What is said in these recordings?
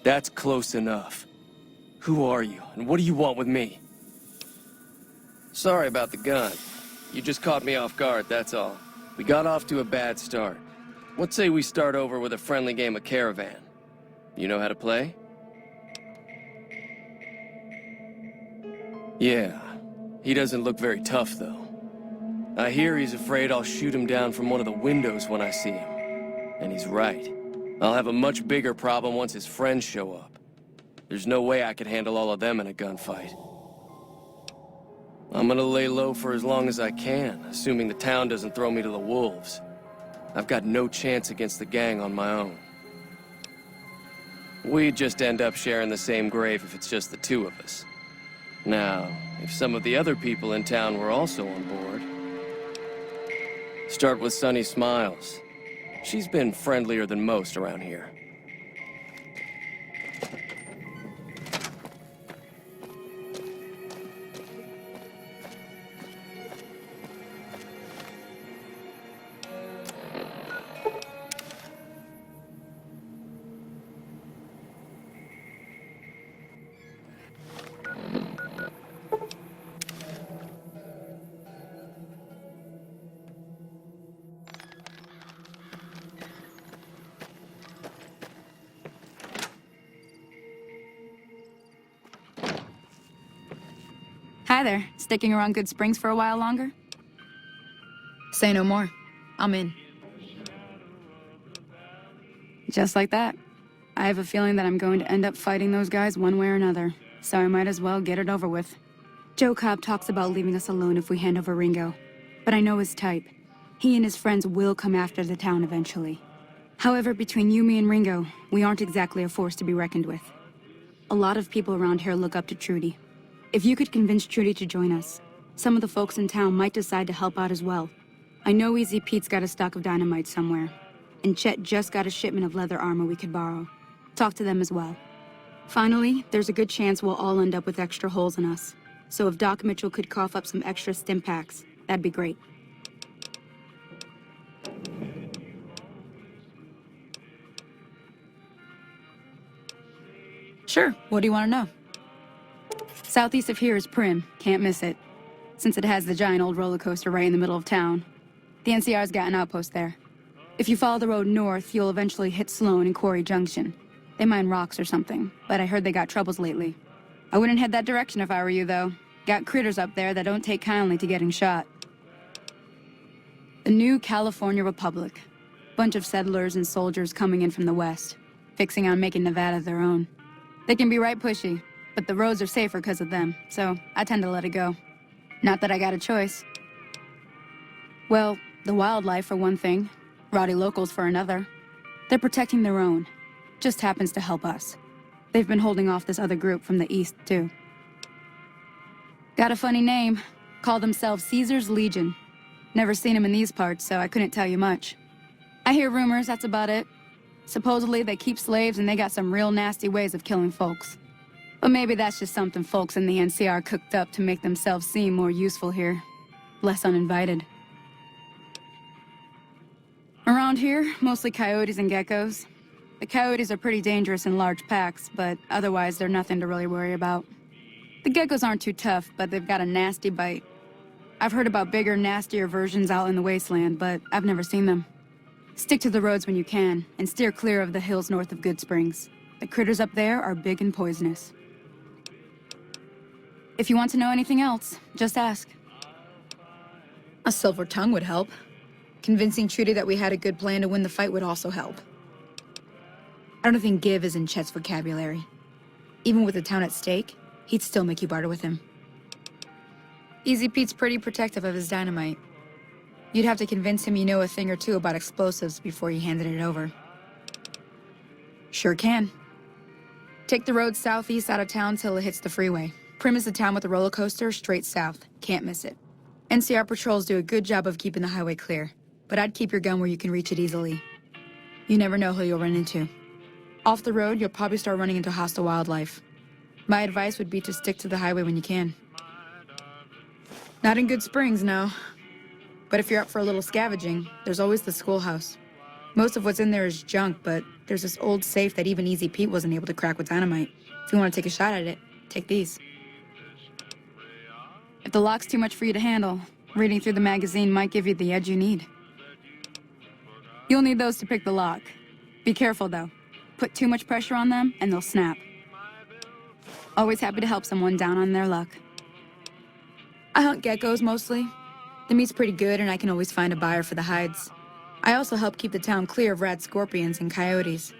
That's close enough. Who are you, and what do you want with me? Sorry about the gun. You just caught me off guard, that's all. We got off to a bad start. Let's say we start over with a friendly game of Caravan. You know how to play? Yeah. He doesn't look very tough, though. I hear he's afraid I'll shoot him down from one of the windows when I see him. And he's right. I'll have a much bigger problem once his friends show up. There's no way I could handle all of them in a gunfight. I'm gonna lay low for as long as I can, assuming the town doesn't throw me to the wolves. I've got no chance against the gang on my own. We'd just end up sharing the same grave if it's just the two of us. Now, if some of the other people in town were also on board... Start with Sunny Smiles. She's been friendlier than most around here. Hi there. Sticking around Good Springs for a while longer? Say no more. I'm in. Just like that. I have a feeling that I'm going to end up fighting those guys one way or another, so I might as well get it over with. Joe Cobb talks about leaving us alone if we hand over Ringo, but I know his type. He and his friends will come after the town eventually. However, between you, me, and Ringo, we aren't exactly a force to be reckoned with. A lot of people around here look up to Trudy. If you could convince Trudy to join us, some of the folks in town might decide to help out as well. I know Easy Pete's got a stock of dynamite somewhere, and Chet just got a shipment of leather armor we could borrow. Talk to them as well. Finally, there's a good chance we'll all end up with extra holes in us. So if Doc Mitchell could cough up some extra stim packs, that'd be great. Sure, what do you want to know? Southeast of here is Primm, can't miss it. Since it has the giant old roller coaster right in the middle of town. The NCR's got an outpost there. If you follow the road north, you'll eventually hit Sloan and Quarry Junction. They mine rocks or something, but I heard they got troubles lately. I wouldn't head that direction if I were you, though. Got critters up there that don't take kindly to getting shot. The new California Republic. Bunch of settlers and soldiers coming in from the west, fixing on making Nevada their own. They can be right pushy, but the roads are safer because of them, so I tend to let it go. Not that I got a choice. Well, the wildlife for one thing, rowdy locals for another. They're protecting their own. Just happens to help us. They've been holding off this other group from the east, too. Got a funny name. Call themselves Caesar's Legion. Never seen them in these parts, so I couldn't tell you much. I hear rumors, that's about it. Supposedly they keep slaves and they got some real nasty ways of killing folks. But maybe that's just something folks in the NCR cooked up to make themselves seem more useful here. Less uninvited. Around here, mostly coyotes and geckos. The coyotes are pretty dangerous in large packs, but otherwise they're nothing to really worry about. The geckos aren't too tough, but they've got a nasty bite. I've heard about bigger, nastier versions out in the wasteland, but I've never seen them. Stick to the roads when you can, and steer clear of the hills north of Good Springs. The critters up there are big and poisonous. If you want to know anything else, just ask. A silver tongue would help. Convincing Trudy that we had a good plan to win the fight would also help. I don't think give is in Chet's vocabulary. Even with the town at stake, he'd still make you barter with him. Easy Pete's pretty protective of his dynamite. You'd have to convince him you know a thing or two about explosives before you handed it over. Sure can. Take the road southeast out of town till it hits the freeway. Prim is the town with the roller coaster straight south. Can't miss it. NCR patrols do a good job of keeping the highway clear, but I'd keep your gun where you can reach it easily. You never know who you'll run into. Off the road, you'll probably start running into hostile wildlife. My advice would be to stick to the highway when you can. Not in Good Springs, no. But if you're up for a little scavenging, there's always the schoolhouse. Most of what's in there is junk, but there's this old safe that even Easy Pete wasn't able to crack with dynamite. If you want to take a shot at it, take these. If the lock's too much for you to handle, reading through the magazine might give you the edge you need. You'll need those to pick the lock. Be careful, though. Put too much pressure on them, and they'll snap. Always happy to help someone down on their luck. I hunt geckos mostly. The meat's pretty good, and I can always find a buyer for the hides. I also help keep the town clear of rat scorpions and coyotes.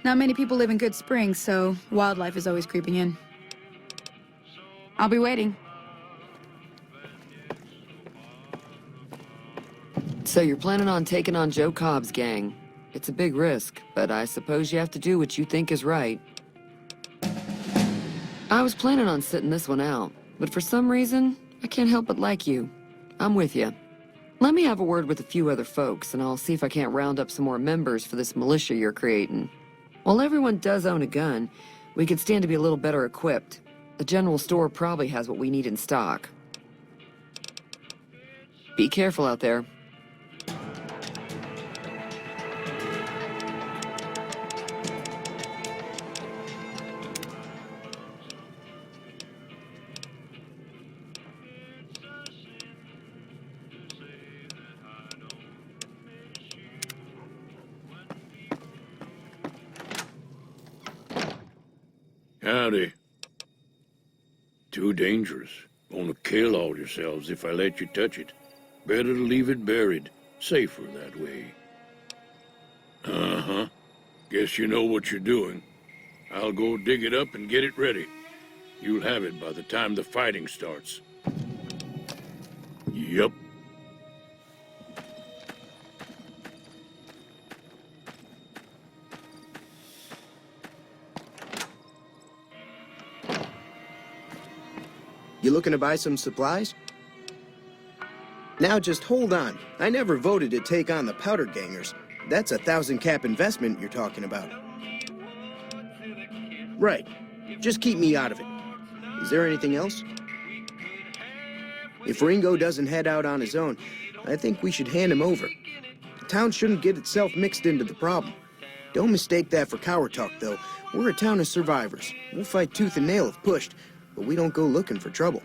Not many people live in Good Springs, so wildlife is always creeping in. I'll be waiting. So you're planning on taking on Joe Cobb's gang. It's a big risk, but I suppose you have to do what you think is right. I was planning on sitting this one out, but for some reason, I can't help but like you. I'm with you. Let me have a word with a few other folks, and I'll see if I can't round up some more members for this militia you're creating. While everyone does own a gun, we could stand to be a little better equipped. The general store probably has what we need in stock. Be careful out there. Howdy. Too dangerous. Gonna kill all yourselves if I let you touch it. Better to leave it buried. Safer that way. Uh-huh. Guess you know what you're doing. I'll go dig it up and get it ready. You'll have it by the time the fighting starts. Yup. You looking to buy some supplies? Now just hold on. I never voted to take on the Powder Gangers. That's a 1,000-cap investment you're talking about. Right. Just keep me out of it. Is there anything else? If Ringo doesn't head out on his own, I think we should hand him over. The town shouldn't get itself mixed into the problem. Don't mistake that for coward talk, though. We're a town of survivors. We'll fight tooth and nail if pushed, but we don't go looking for trouble.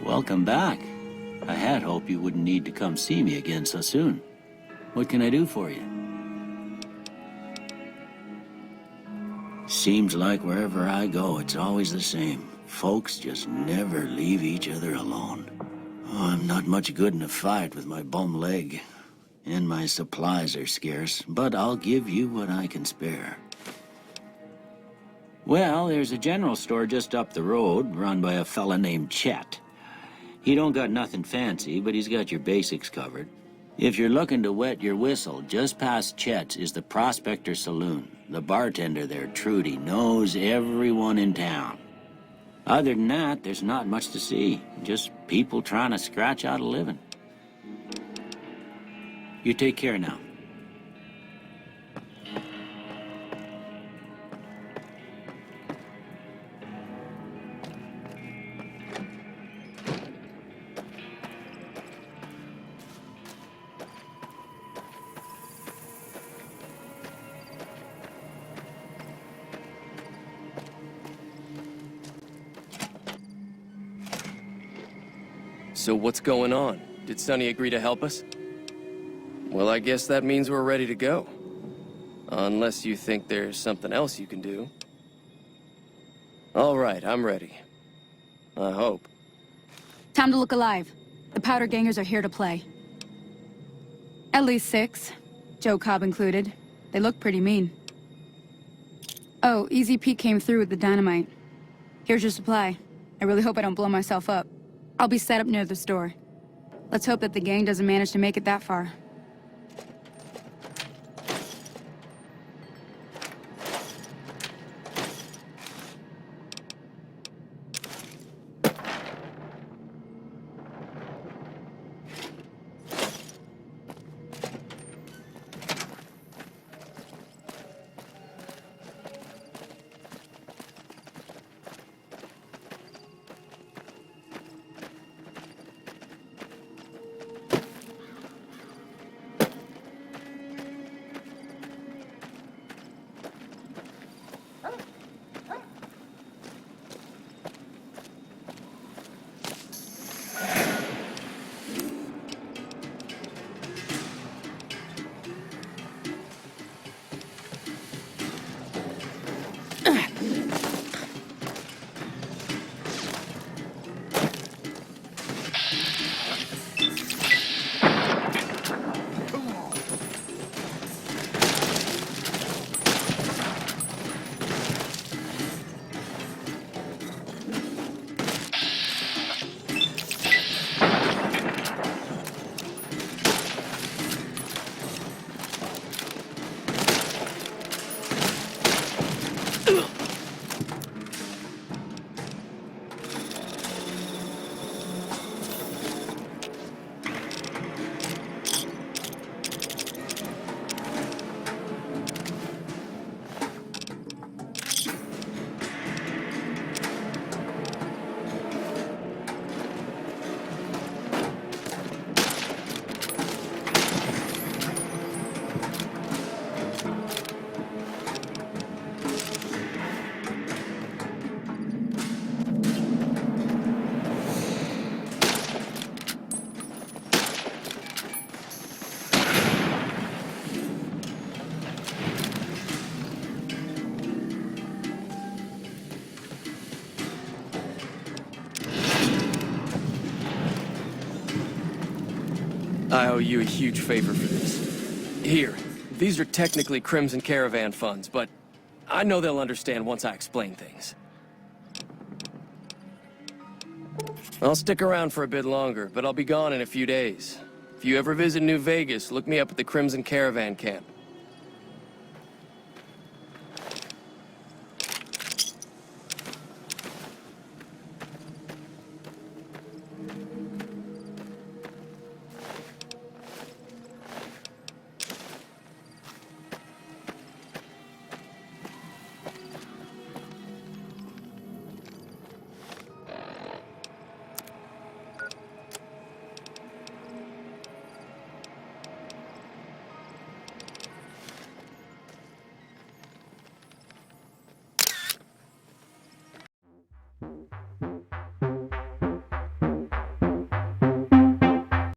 Welcome back. I had hoped you wouldn't need to come see me again so soon. What can I do for you? Seems like wherever I go, it's always the same. Folks just never leave each other alone. Oh, I'm not much good in a fight with my bum leg. And my supplies are scarce, but I'll give you what I can spare. Well, there's a general store just up the road, run by a fella named Chet. He don't got nothing fancy, but he's got your basics covered. If you're looking to wet your whistle, just past Chet's is the Prospector Saloon. The bartender there, Trudy, knows everyone in town. Other than that, there's not much to see. Just people trying to scratch out a living. You take care now. So what's going on? Did Sonny agree to help us? Well, I guess that means we're ready to go. Unless you think there's something else you can do. All right, I'm ready. I hope. Time to look alive. The Powder Gangers are here to play. At least 6, Joe Cobb included. They look pretty mean. Oh, Easy Pete came through with the dynamite. Here's your supply. I really hope I don't blow myself up. I'll be set up near the store. Let's hope that the gang doesn't manage to make it that far. I owe you a huge favor for this. Here, these are technically Crimson Caravan funds, but I know they'll understand once I explain things. I'll stick around for a bit longer, but I'll be gone in a few days. If you ever visit New Vegas, look me up at the Crimson Caravan camp.